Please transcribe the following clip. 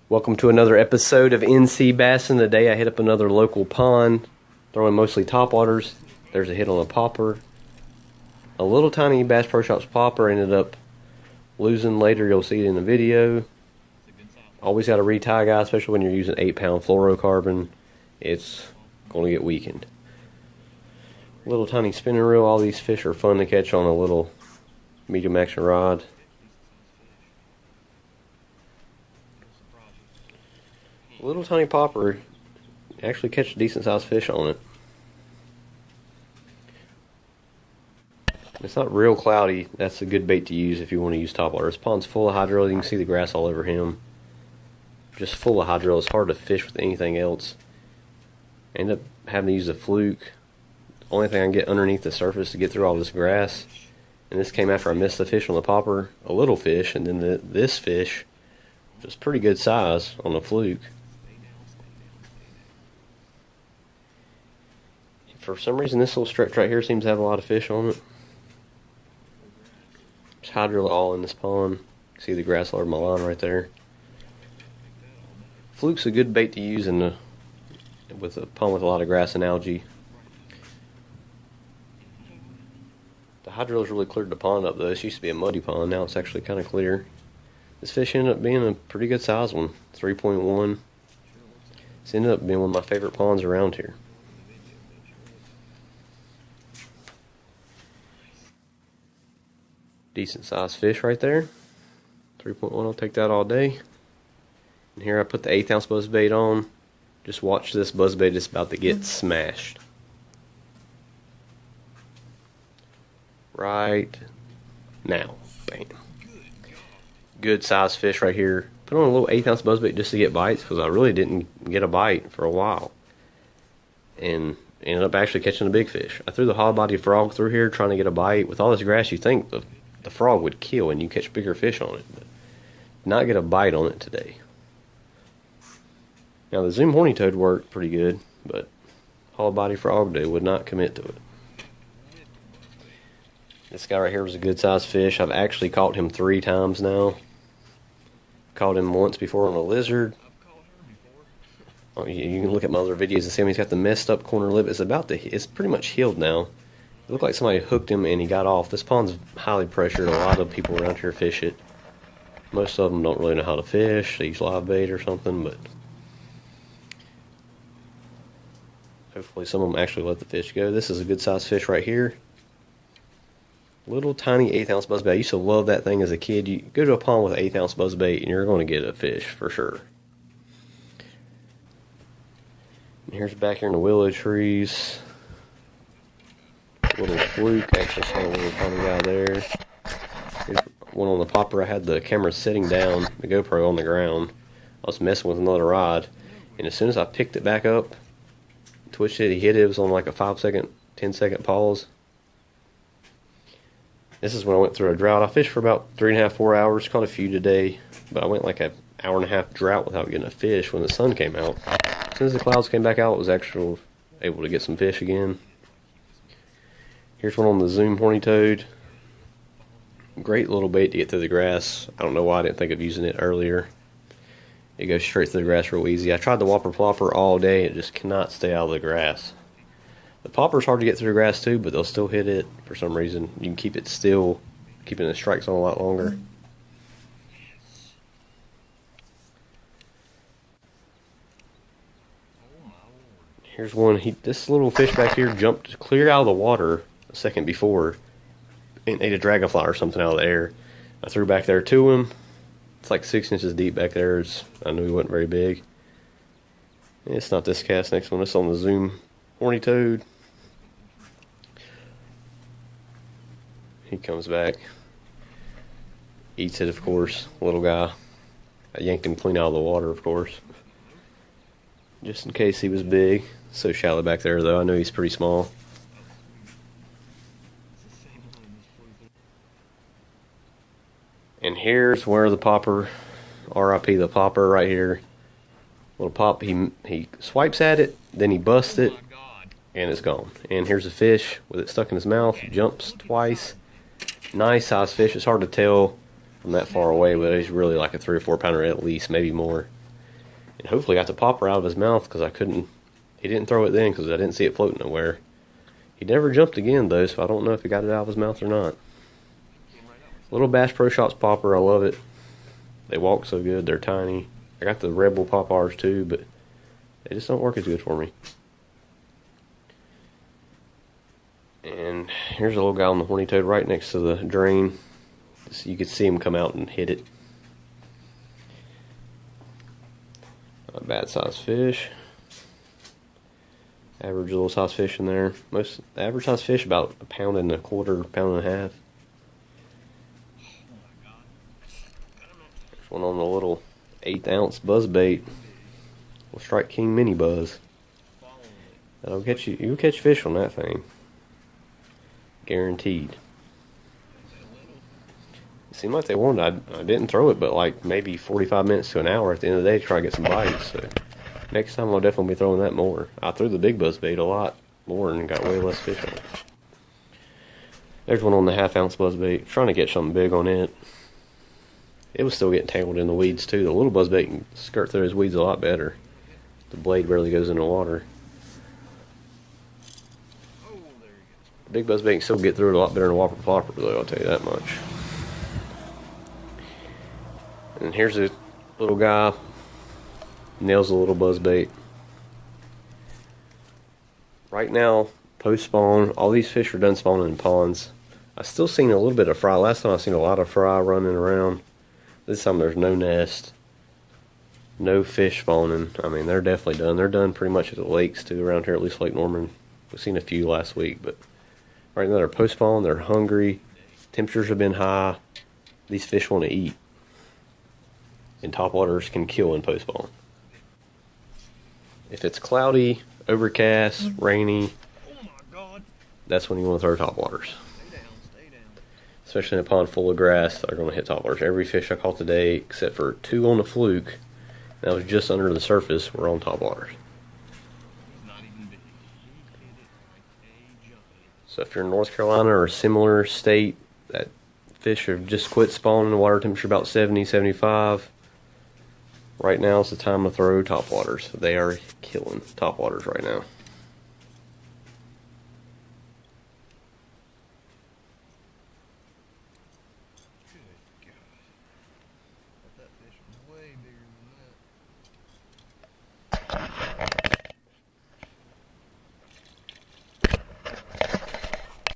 Welcome to another episode of NC Bassin. Today I hit up another local pond, throwing mostly topwaters. There's a hit on a popper. A little tiny Bass Pro Shops popper ended up losing later. You'll see it in the video. Always got to retie, guys, especially when you're using 8-pound fluorocarbon. It's going to get weakened. Little tiny spinning reel. All these fish are fun to catch on a little medium action rod. Little tiny popper, actually catch a decent sized fish on it. It's not real cloudy. That's a good bait to use if you want to use topwater. This pond's full of hydro. You can see the grass all over him. Just full of hydro. It's hard to fish with anything else. I end up having to use a fluke. Only thing I can get underneath the surface to get through all this grass. And this came after I missed the fish on the popper, a little fish, and then this fish was pretty good size on the fluke. For some reason, this little stretch right here seems to have a lot of fish on it. There's hydro all in this pond. See the grass all over my line right there. Fluke's a good bait to use with a pond with a lot of grass and algae. The hydro's really cleared the pond up though. This used to be a muddy pond. Now it's actually kind of clear. This fish ended up being a pretty good size one. 3.1. It's ended up being one of my favorite ponds around here. Decent sized fish right there. 3.1, I'll take that all day. And here I put the 1/8 ounce buzzbait on. Just watch this buzzbait, it's about to get smashed. Right now. Bam. Good sized fish right here. Put on a little 1/8 ounce buzzbait just to get bites because I really didn't get a bite for a while. And ended up actually catching a big fish. I threw the hollow body frog through here trying to get a bite. With all this grass, you think the frog would kill and you catch bigger fish on it, but not get a bite on it today. Now the zoom horny toad worked pretty good, but hollow body frog would not commit to it. This guy right here was a good sized fish. I've actually caught him 3 times now. Caught him once before on a lizard. Oh, you can look at my other videos and see him. He's got the messed up corner lip. It's pretty much healed now. It looked like somebody hooked him and he got off. This pond's highly pressured. A lot of people around here fish it. Most of them don't really know how to fish. They use live bait or something, but hopefully some of them actually let the fish go. This is a good sized fish right here. Little tiny 1/8 ounce buzzbait. I used to love that thing as a kid. You go to a pond with an 1/8 ounce buzzbait and you're going to get a fish for sure. And here's back here in the willow trees. Little fluke, actually saw a little tiny guy there. Here's one on the popper. I had the camera sitting down, the GoPro on the ground. I was messing with another rod, and as soon as I picked it back up, twitched it, he hit it. It was on like a 5-second, 10-second pause. This is when I went through a drought. I fished for about 3.5, 4 hours, caught a few today, but I went like an 1.5-hour drought without getting a fish when the sun came out. As soon as the clouds came back out, I was actually able to get some fish again. Here's one on the zoom horny toad. Great little bait to get through the grass. I don't know why I didn't think of using it earlier. It goes straight through the grass real easy. I tried the whopper plopper all day. It just cannot stay out of the grass. The popper's hard to get through the grass too, but they'll still hit it for some reason. You can keep it still, keeping the strikes on a lot longer. Here's one. This little fish back here jumped clear out of the water a second before and ate a dragonfly or something out of the air. I threw back there to him. It's like 6 inches deep back there. I knew he wasn't very big. It's not this cast. Next one. It's on the zoom horny toad. He comes back. Eats it, of course. Little guy. I yanked him clean out of the water, of course. Just in case he was big. So shallow back there, though. I know he's pretty small. And here's where the popper, RIP the popper right here. Little pop, he swipes at it, then he busts it, and it's gone. And here's a fish with it stuck in his mouth. Jumps twice. Nice size fish. It's hard to tell from that far away, but he's really like a 3 or 4 pounder at least, maybe more. And hopefully got the popper out of his mouth because he didn't throw it then because I didn't see it floating nowhere. He never jumped again though, so I don't know if he got it out of his mouth or not. Little Bass Pro Shops popper, I love it. They walk so good, they're tiny. I got the Rebel poppers too, but they just don't work as good for me. And here's a little guy on the horny toad right next to the drain. So you could see him come out and hit it. Not a bad sized fish. Average little size fish in there. Most average size fish about 1.25 pounds, pound and a half. There's one on the little 1/8 ounce buzzbait. Little Strike King mini buzz. That'll get you. You'll catch fish on that thing. Guaranteed. It seemed like they wanted. I didn't throw it, but like maybe 45 minutes to an hour at the end of the day to try to get some bites. So next time I'll definitely be throwing that more. I threw the big buzzbait a lot more and got way less fish on it. There's one on the 1/2 ounce buzzbait. Trying to get something big on it. It was still getting tangled in the weeds too. The little buzzbait can skirt through those weeds a lot better. The blade barely goes in the water. The big buzzbait can still get through it a lot better than a whopper plopper though, I'll tell you that much. And here's a little guy. Nails a little buzzbait. Right now, post spawn, all these fish are done spawning in ponds. I still seen a little bit of fry. Last time I seen a lot of fry running around. This time there's no nest, no fish spawning. I mean, they're definitely done. They're done pretty much at the lakes too around here, at least Lake Norman. We've seen a few last week, but right now they're post spawn. They're hungry. Temperatures have been high. These fish want to eat. And topwaters can kill in post spawn. If it's cloudy, overcast, rainy, that's when you want to throw topwaters. Especially in a pond full of grass, they're going to hit topwaters. Every fish I caught today, except for 2 on the fluke, that was just under the surface, were on topwaters. So if you're in North Carolina or a similar state that fish have just quit spawning, the water temperature about 70, 75, right now is the time to throw topwaters. They are killing topwaters right now.